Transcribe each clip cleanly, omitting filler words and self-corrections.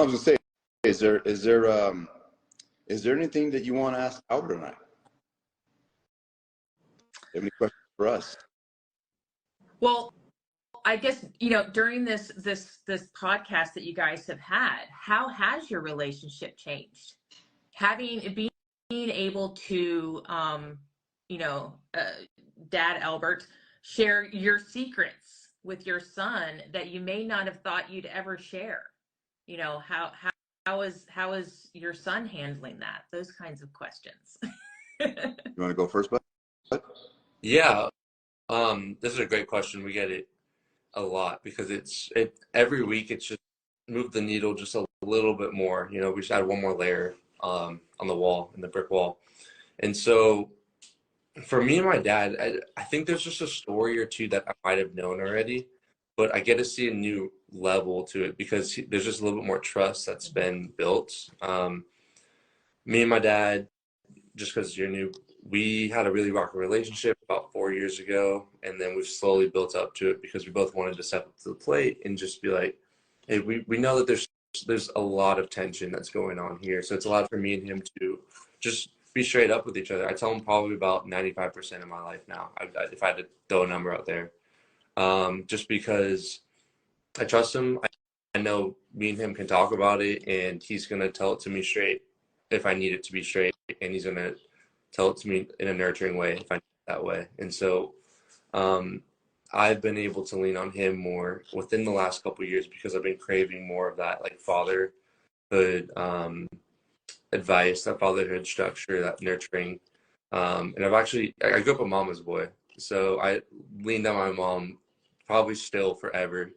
was gonna say, is there anything that you want to ask Albert and I? Have any questions for us? Well, I guess, during this podcast that you guys have had, how has your relationship changed? Being able to, Dad Albert, share your secrets with your son that you may not have thought you'd ever share. How is your son handling that? Those kinds of questions. You want to go first, bud? Yeah, this is a great question. We get it a lot because every week it's just moved the needle just a little bit more. We just add one more layer on the wall, in the brick wall. And so for me and my dad, I think there's just a story or two that I might have known already, but I get to see a new level to it because there's just a little bit more trust that's been built. Me and my dad, just because you're new, we had a really rocky relationship about 4 years ago, and then we've slowly built up to it because we both wanted to step up to the plate and just be like, hey, we know that there's a lot of tension that's going on here. So it's allowed for me and him to just be straight up with each other. I tell him probably about 95% of my life now, if I had to throw a number out there. Just because I trust him. I know me and him can talk about it, and he's going to tell it to me straight if I need it to be straight, and he's going to tell it to me in a nurturing way if I need it that way. And so I've been able to lean on him more within the last couple of years because I've been craving more of that like fatherhood advice, that fatherhood structure, that nurturing. And I grew up a mama's boy, so I leaned on my mom probably still forever,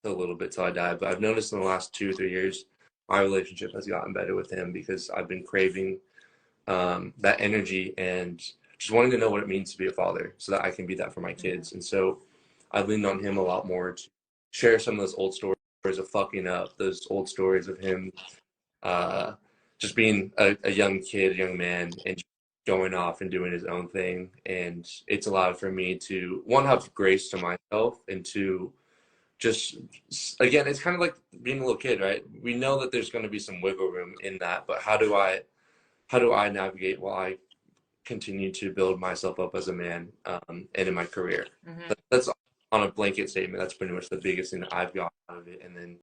a little bit till I die. But I've noticed in the last 2 or 3 years, my relationship has gotten better with him because I've been craving that energy and just wanting to know what it means to be a father so that I can be that for my kids. And so I leaned on him a lot more to share some of those old stories of fucking up, those old stories of him just being a young kid, young man, and going off and doing his own thing. And it's allowed for me to, one, have grace to myself, and two, just, again, it's kind of like being a little kid, right? We know that there's going to be some wiggle room in that, but how do I navigate while I continue to build myself up as a man and in my career? That's on a blanket statement. That's pretty much the biggest thing that I've got out of it. And then